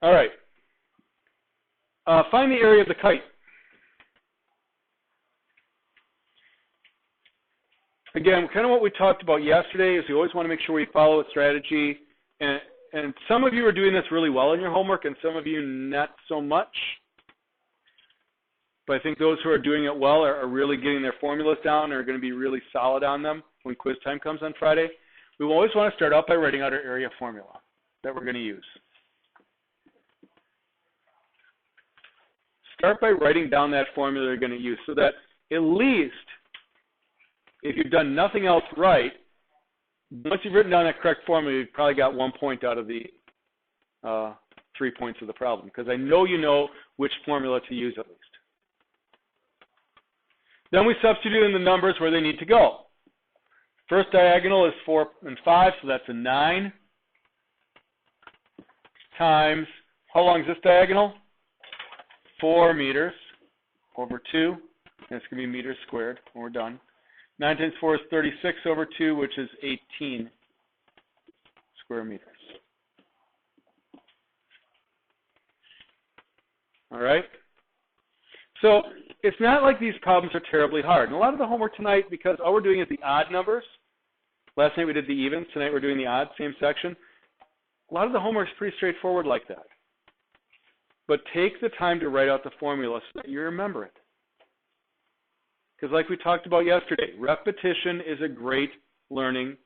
All right. Find the area of the kite. Again, kind of what we talked about yesterday is you always want to make sure we follow a strategy. And some of you are doing this really well in your homework, and some of you not so much. But I think those who are doing it well are really getting their formulas down and are going to be really solid on them when quiz time comes on Friday. We always want to start out by writing out our area formula that we're going to use. Start by writing down that formula you're going to use so that at least if you've done nothing else right, once you've written down that correct formula, you've probably got 1 point out of the 3 points of the problem, because I know you know which formula to use at least. Then we substitute in the numbers where they need to go. First diagonal is 4 and 5, so that's a 9 times, how long is this diagonal? 4 meters over 2, and it's going to be meters squared when we're done. 9 times 4 is 36 over 2, which is 18 square meters. All right? So it's not like these problems are terribly hard. And a lot of the homework tonight, because all we're doing is the odd numbers. Last night we did the evens. Tonight we're doing the odd, same section. A lot of the homework is pretty straightforward like that. But take the time to write out the formula so that you remember it. Because like we talked about yesterday, repetition is a great learning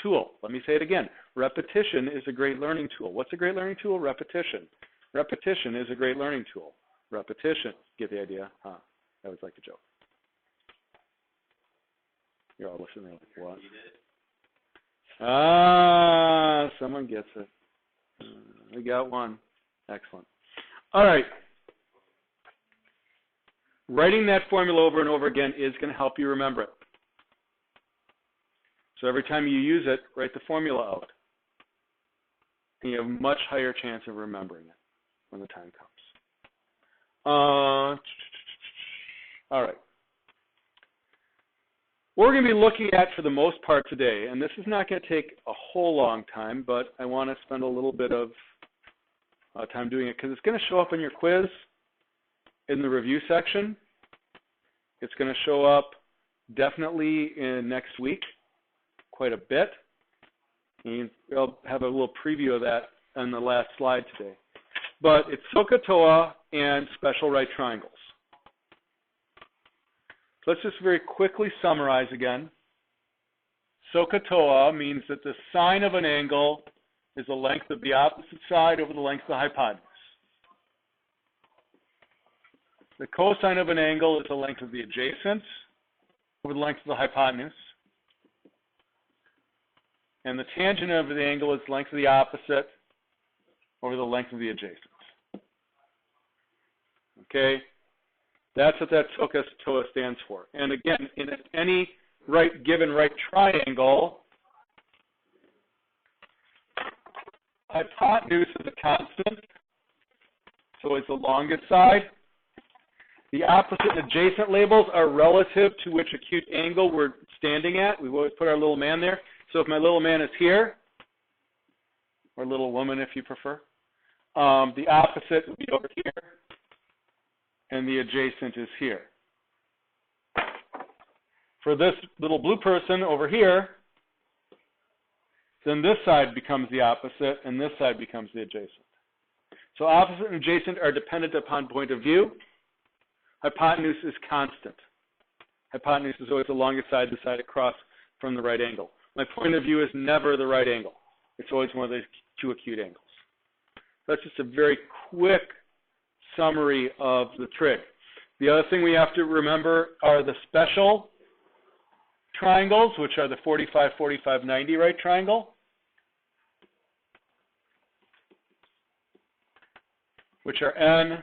tool. Let me say it again. Repetition is a great learning tool. What's a great learning tool? Repetition. Repetition is a great learning tool. Repetition. Get the idea? Huh. I always like the joke. You're all listening like, what? Ah, someone gets it. We got one. Excellent. All right. Writing that formula over and over again is going to help you remember it. So every time you use it, write the formula out. And you have a much higher chance of remembering it when the time comes. All right. What we're going to be looking at for the most part today, and this is not going to take a whole long time, but I want to spend a little bit of time doing it because it's going to show up in your quiz in the review section. It's going to show up definitely in next week, quite a bit. And I'll have a little preview of that on the last slide today. But it's SOHCAHTOA and special right triangles. So let's just very quickly summarize again. SOHCAHTOA means that the sine of an angle is the length of the opposite side over the length of the hypotenuse. The cosine of an angle is the length of the adjacent over the length of the hypotenuse. And the tangent of the angle is the length of the opposite over the length of the adjacent. Okay? That's what that SOHCAHTOA stands for. And again, in any given right triangle, hypotenuse is a constant, so it's the longest side. The opposite and adjacent labels are relative to which acute angle we're standing at. We've always put our little man there. So if my little man is here, or little woman if you prefer, the opposite would be over here, and the adjacent is here. For this little blue person over here, then this side becomes the opposite, and this side becomes the adjacent. So opposite and adjacent are dependent upon point of view. Hypotenuse is constant. Hypotenuse is always the longest side, the side across from the right angle. My point of view is never the right angle. It's always one of those two acute angles. That's just a very quick summary of the trig. The other thing we have to remember are the special triangles, which are the 45, 45, 90 right triangle, which are n,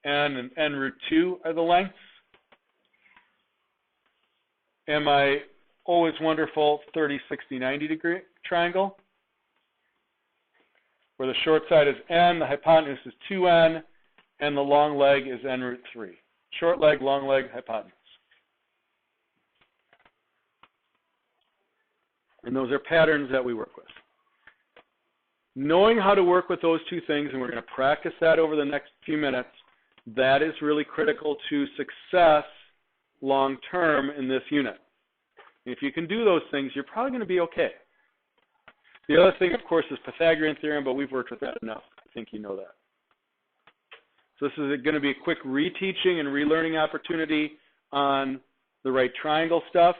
and n root 2 are the lengths. And my always wonderful 30, 60, 90 degree triangle, where the short side is n, the hypotenuse is 2n, and the long leg is n root 3. Short leg, long leg, hypotenuse. And those are patterns that we work with. Knowing how to work with those two things, and we're going to practice that over the next few minutes, that is really critical to success long term in this unit. And if you can do those things, you're probably going to be okay. The other thing, of course, is Pythagorean theorem, but we've worked with that enough. I think you know that. So this is going to be a quick reteaching and relearning opportunity on the right triangle stuff.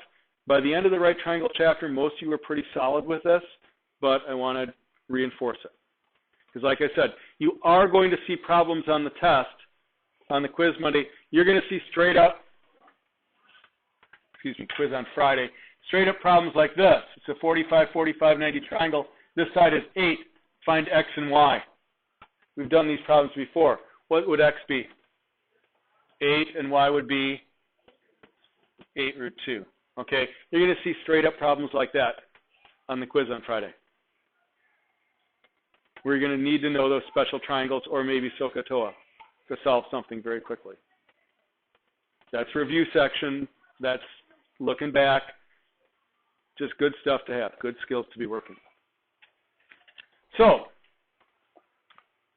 By the end of the right triangle chapter, most of you were pretty solid with this, but I want to reinforce it. Because like I said, you are going to see problems on the test, on the quiz Monday. You're going to see straight up, quiz on Friday, straight up problems like this. It's a 45, 45, 90 triangle. This side is 8. Find x and y. We've done these problems before. What would x be? 8, and y would be 8 root 2. Okay? You're going to see straight up problems like that on the quiz on Friday. We're going to need to know those special triangles or maybe SOHCAHTOA to solve something very quickly. That's review section. That's looking back. Just good stuff to have, good skills to be working. So,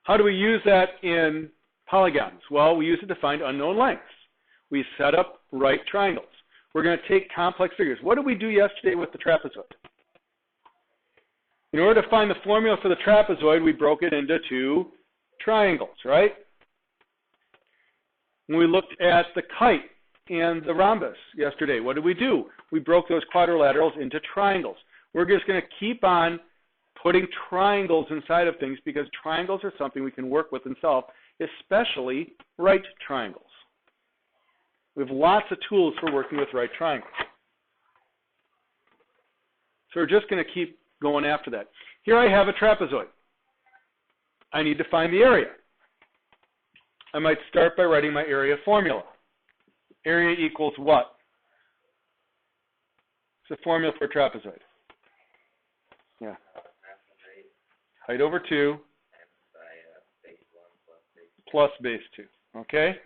how do we use that in polygons? Well, we use it to find unknown lengths. We set up right triangles. We're going to take complex figures. What did we do yesterday with the trapezoid? In order to find the formula for the trapezoid, we broke it into two triangles, right? When we looked at the kite and the rhombus yesterday, what did we do? We broke those quadrilaterals into triangles. We're just going to keep on putting triangles inside of things because triangles are something we can work with and solve, especially right triangles. We have lots of tools for working with right triangles. So we're just going to keep going after that. Here I have a trapezoid. I need to find the area. I might start by writing my area formula. Area equals what? It's the formula for a trapezoid. Yeah. Height over 2 plus base 2. Okay?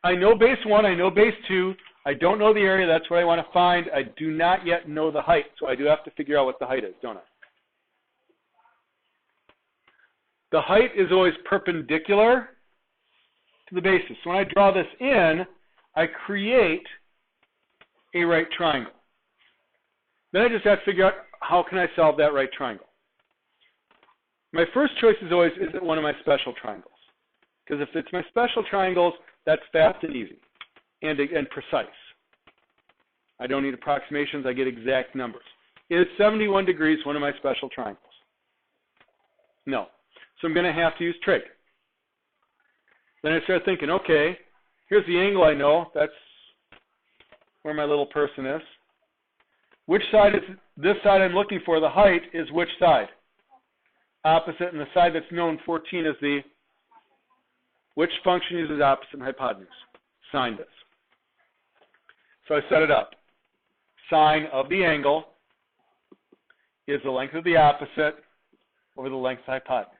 I know base 1, I know base 2. I don't know the area, that's what I want to find. I do not yet know the height, so I do have to figure out what the height is, don't I? The height is always perpendicular to the basis. So when I draw this in, I create a right triangle. Then I just have to figure out how can I solve that right triangle. My first choice is always, is it one of my special triangles? Because if it's my special triangles, that's fast and easy and precise. I don't need approximations, I get exact numbers. Is 71 degrees one of my special triangles? No. So I'm going to have to use trig. Then I start thinking, okay, here's the angle I know. That's where my little person is. Which side is this side I'm looking for? The height is which side? Opposite, and the side that's known, 14, is the, which function uses opposite and hypotenuse? Sine does. So I set it up. Sine of the angle is the length of the opposite over the length of the hypotenuse.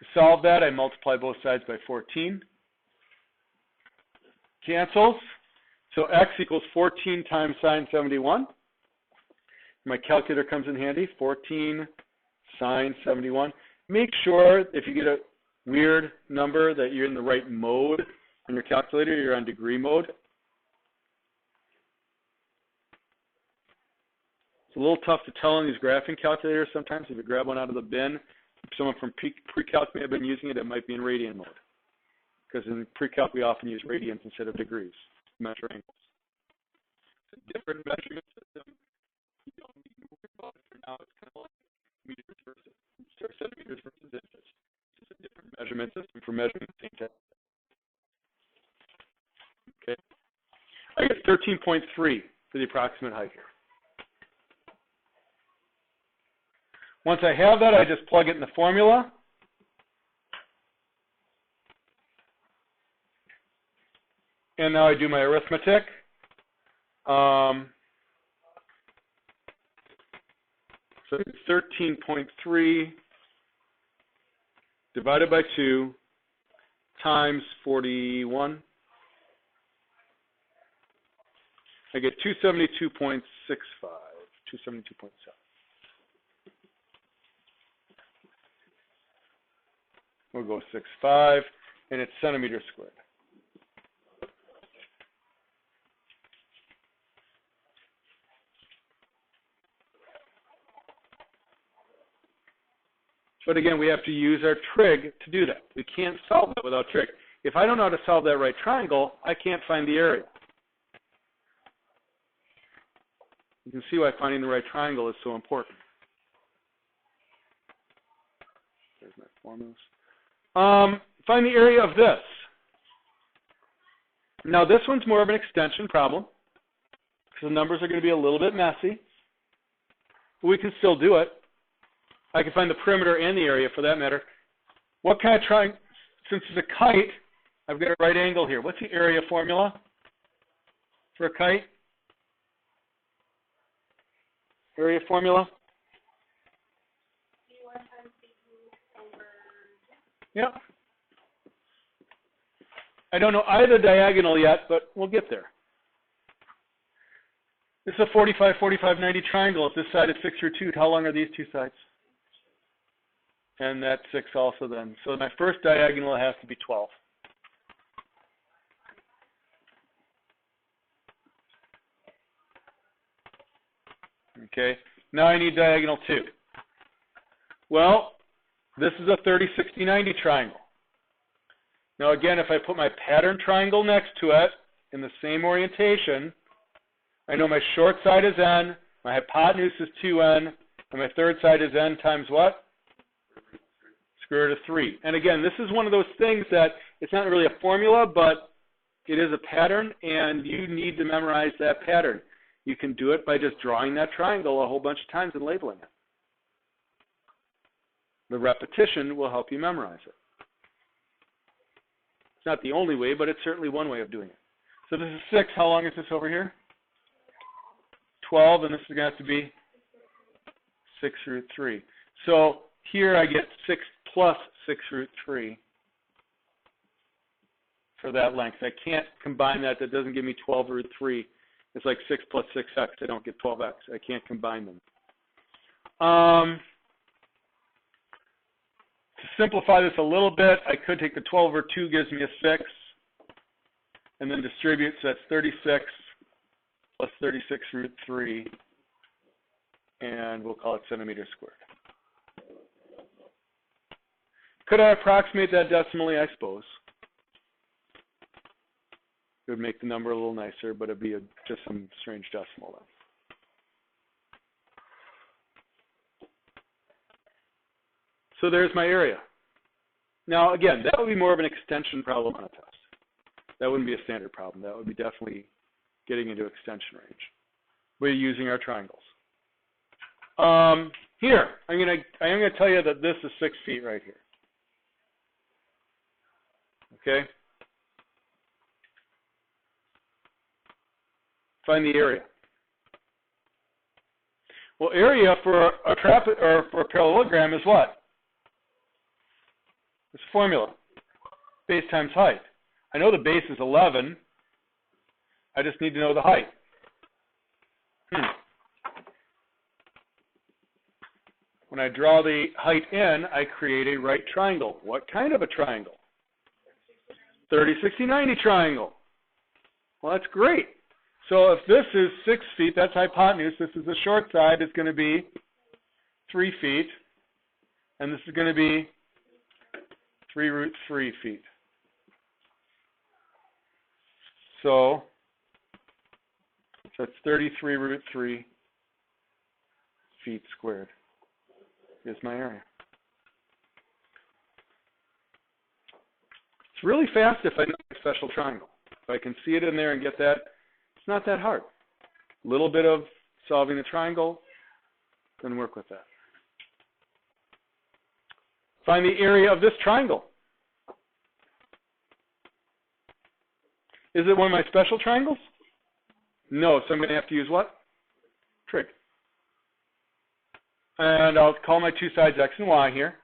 To solve that, I multiply both sides by 14. Cancels. So x equals 14 times sine 71. My calculator comes in handy. 14 sine 71. Make sure if you get a weird number that you're in the right mode on your calculator. You're on degree mode. It's a little tough to tell on these graphing calculators sometimes. If you grab one out of the bin, if someone from pre-calc may have been using it, it might be in radian mode. Because in pre-calc, we often use radians instead of degrees to measure angles. It's a different measurement system. You don't need to worry about it for now. It's kind of like meters versus centimeters versus inches. It's just a different measurement system for measuring the same thing. Okay. I get 13.3 for the approximate height here. Once I have that, I just plug it in the formula. And now I do my arithmetic. So 13.3 divided by 2 times 41. I get 272.65, 272.7. We'll go 6.5, and it's centimeters squared. But again, we have to use our trig to do that. We can't solve it without trig. If I don't know how to solve that right triangle, I can't find the area. You can see why finding the right triangle is so important. There's my formulas. Find the area of this. Now, this one's more of an extension problem, because the numbers are going to be a little bit messy. But we can still do it. I can find the perimeter and the area for that matter. What kind of triangle? Since it's a kite, I've got a right angle here. What's the area formula for a kite? Area formula? Yeah. I don't know either diagonal yet, but we'll get there. This is a 45, 45, 90 triangle. If this side is 6 root 2, how long are these two sides? And that's 6 also then. So my first diagonal has to be 12. Okay, now I need diagonal 2. Well, this is a 30, 60, 90 triangle. Now again, if I put my pattern triangle next to it in the same orientation, I know my short side is n, my hypotenuse is 2n, and my third side is n times what? Square root of 3. And again, this is one of those things that it's not really a formula, but it is a pattern, and you need to memorize that pattern. You can do it by just drawing that triangle a whole bunch of times and labeling it. The repetition will help you memorize it. It's not the only way, but it's certainly one way of doing it. So this is 6. How long is this over here? 12, and this is going to have to be 6 root 3. So here I get 6 plus 6 root 3 for that length. I can't combine that. That doesn't give me 12 root 3. It's like 6 plus 6x. I don't get 12x. I can't combine them. To simplify this a little bit, I could take the 12 over 2 gives me a 6, and then distribute, so that's 36 plus 36 root 3, and we'll call it centimeters squared. Could I approximate that decimally? I suppose. It would make the number a little nicer, but it'd be just some strange decimal then. So there's my area. Now, again, that would be more of an extension problem on a test. That wouldn't be a standard problem. That would be definitely getting into extension range. We're using our triangles. Here, I'm going to tell you that this is 6 feet right here. Okay? Find the area. Well, area for a for a parallelogram is what? It's a formula. Base times height. I know the base is 11. I just need to know the height. When I draw the height in, I create a right triangle. What kind of a triangle? 30, 60, 90 triangle. Well, that's great. So if this is 6 feet, that's hypotenuse. This is the short side. It's going to be 3 feet. And this is going to be 3 root 3 feet. So that's 33 root 3 feet squared is my area. It's really fast if I know a special triangle. If I can see it in there and get that, it's not that hard. A little bit of solving the triangle, then work with that. Find the area of this triangle. Is it one of my special triangles? No, so I'm going to have to use what? Trig. And I'll call my two sides x and y here.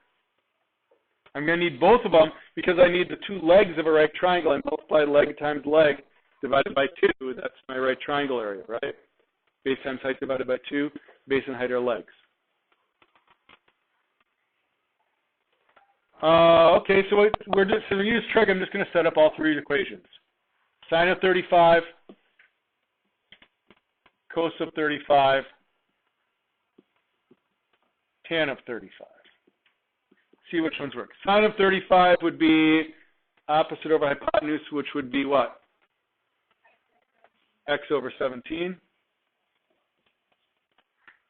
I'm going to need both of them because I need the two legs of a right triangle. I multiply leg times leg divided by 2. That's my right triangle area, right? Base times height divided by 2. Base and height are legs. Okay, so we're just to use trig. I'm just going to set up all three equations: sine of 35, cos of 35, tan of 35. See which ones work. Sine of 35 would be opposite over hypotenuse, which would be what? X over 17.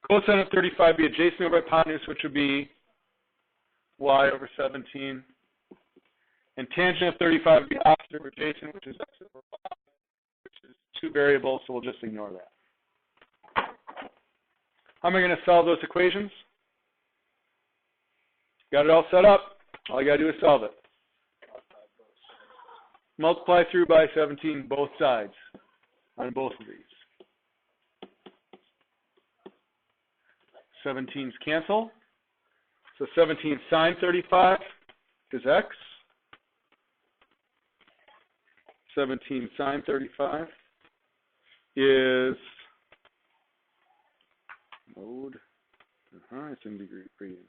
Cosine of 35 would be adjacent over hypotenuse, which would be y over 17. And tangent of 35 would be opposite over adjacent, which is x over y, which is two variables, so we'll just ignore that. How am I going to solve those equations? Got it all set up. All you got to do is solve it. Multiply through by 17 both sides on both of these. 17's cancel. So 17 sine 35 is x. 17 sine 35 is mode. It's in degree angle.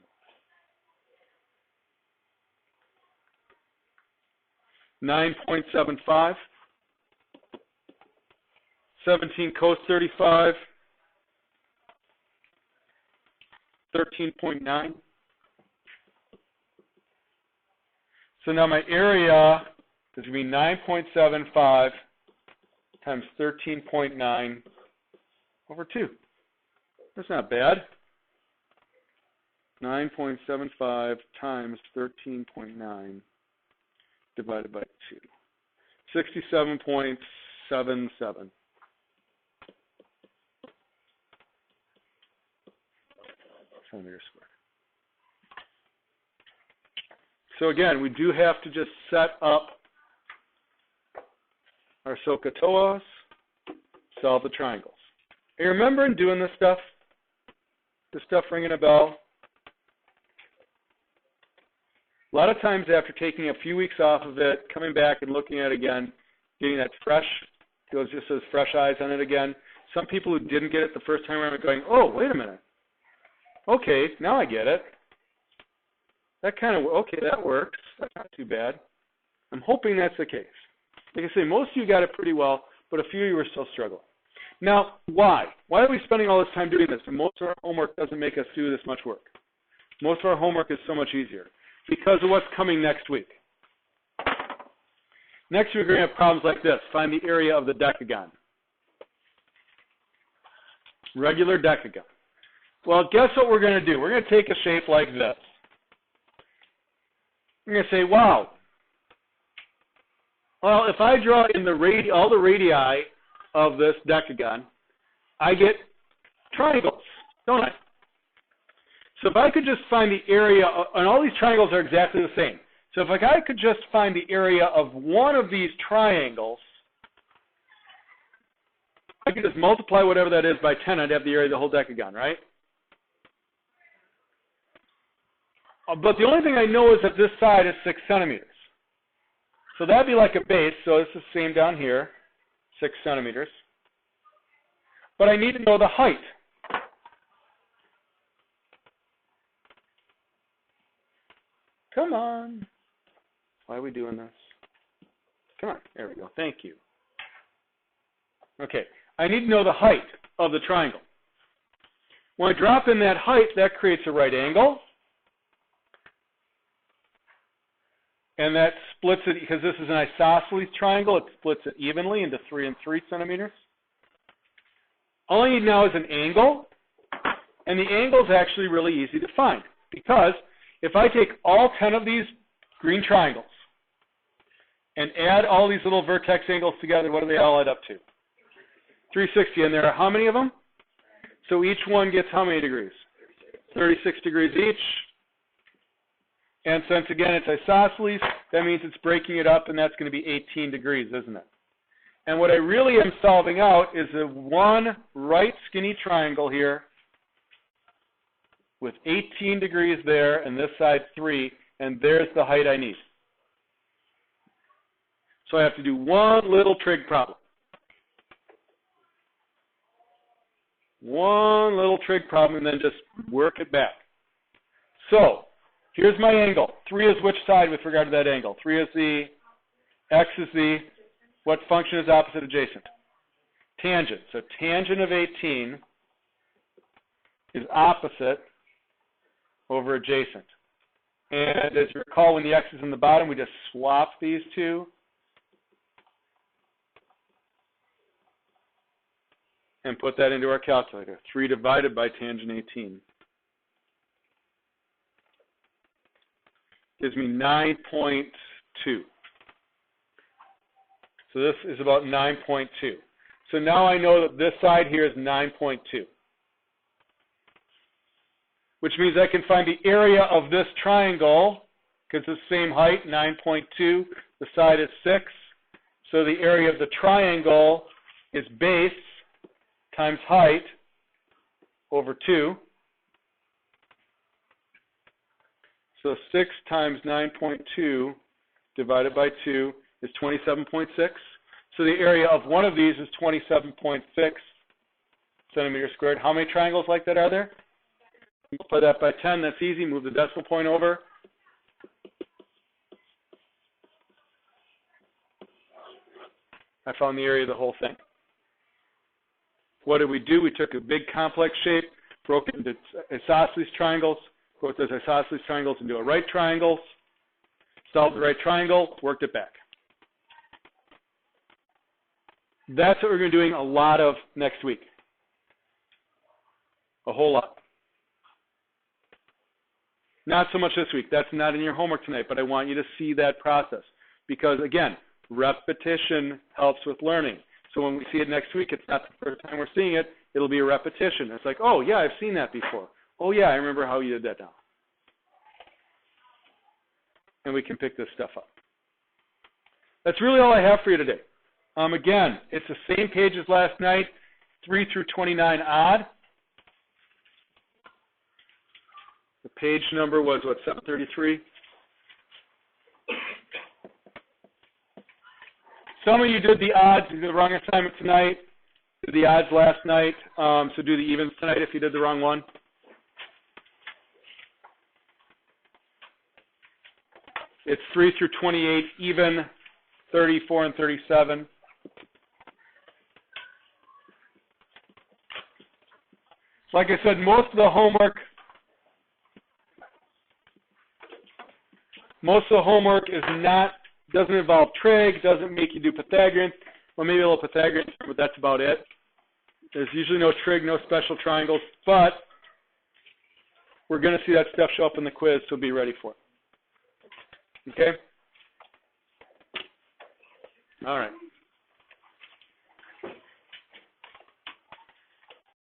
9.75. 17 cos 35, 13.9. So now my area is going to be 9.75 times 13.9 over 2. That's not bad. 9.75 times 13.9 divided by 2. 67.77 centimeters squared. So again, we do have to just set up our SOHCAHTOAs, solve the triangles. Are you remembering doing this stuff? This stuff ringing a bell? A lot of times after taking a few weeks off of it, coming back and looking at it again, getting that fresh, goes just as fresh eyes on it again. Some people who didn't get it the first time around are going, oh, wait a minute. Okay, now I get it. That kind of, okay, that works. That's not too bad. I'm hoping that's the case. Like I say, most of you got it pretty well, but a few of you are still struggling. Now, why? Why are we spending all this time doing this? And most of our homework doesn't make us do this much work. Most of our homework is so much easier because of what's coming next week. Next week, we're going to have problems like this. Find the area of the decagon. Regular decagon. Well, guess what we're going to do? We're going to take a shape like this. We're going to say, wow. Well, if I draw in the all the radii of this decagon, I get triangles, don't I? So if I could just find the area, and all these triangles are exactly the same. So if I could just find the area of one of these triangles, I could just multiply whatever that is by 10, I'd have the area of the whole decagon, right? But the only thing I know is that this side is 6 centimeters. So that'd be like a base, so it's the same down here, 6 centimeters. But I need to know the height. Come on. Why are we doing this? Come on. There we go. Thank you. Okay. I need to know the height of the triangle. When I drop in that height, that creates a right angle. And that splits it, because this is an isosceles triangle, it splits it evenly into 3 and 3 centimeters. All I need now is an angle. And the angle is actually really easy to find, because if I take all 10 of these green triangles and add all these little vertex angles together, what do they all add up to? 360. And there are how many of them? So each one gets how many degrees? 36 degrees each. And since, again, it's isosceles, that means it's breaking it up, and that's going to be 18 degrees, isn't it? And what I really am solving out is a one right skinny triangle here with 18 degrees there, and this side 3, and there's the height I need. So I have to do one little trig problem. One little trig problem, and then just work it back. So Here's my angle. 3 is which side with regard to that angle? 3 is the, x is the, what function is opposite adjacent? Tangent. So tangent of 18 is opposite over adjacent. And as you recall, when the x is in the bottom, we just swap these two. And put that into our calculator. 3 divided by tangent 18 gives me 9.2. So this is about 9.2. So now I know that this side here is 9.2. Which means I can find the area of this triangle, because it's the same height, 9.2. The side is 6. So the area of the triangle is base times height over 2. So 6 times 9.2 divided by 2 is 27.6. So the area of one of these is 27.6 centimeters squared. How many triangles like that are there? Multiply that by 10. That's easy. Move the decimal point over. I found the area of the whole thing. What did we do? We took a big complex shape, broke it into isosceles triangles, broke those isosceles triangles into a right triangles, solved the right triangle, worked it back. That's what we're going to be doing a lot of next week. A whole lot. Not so much this week. That's not in your homework tonight, but I want you to see that process. Because, again, repetition helps with learning. So when we see it next week, it's not the first time we're seeing it. It'll be a repetition. It's like, oh, yeah, I've seen that before. Oh, yeah, I remember how you did that now. And we can pick this stuff up. That's really all I have for you today. Again, it's the same page as last night, 3 through 29 odd. The page number was, what, 733? Some of you did the odds. You did the wrong assignment tonight. Did the odds last night. So do the evens tonight if you did the wrong one. It's 3 through 28 even, 34 and 37. Like I said, most of the homework is not, doesn't involve trig, doesn't make you do Pythagorean. Well, maybe a little Pythagorean, but that's about it. There's usually no trig, no special triangles, but we're going to see that stuff show up in the quiz, so be ready for it. Okay? All right.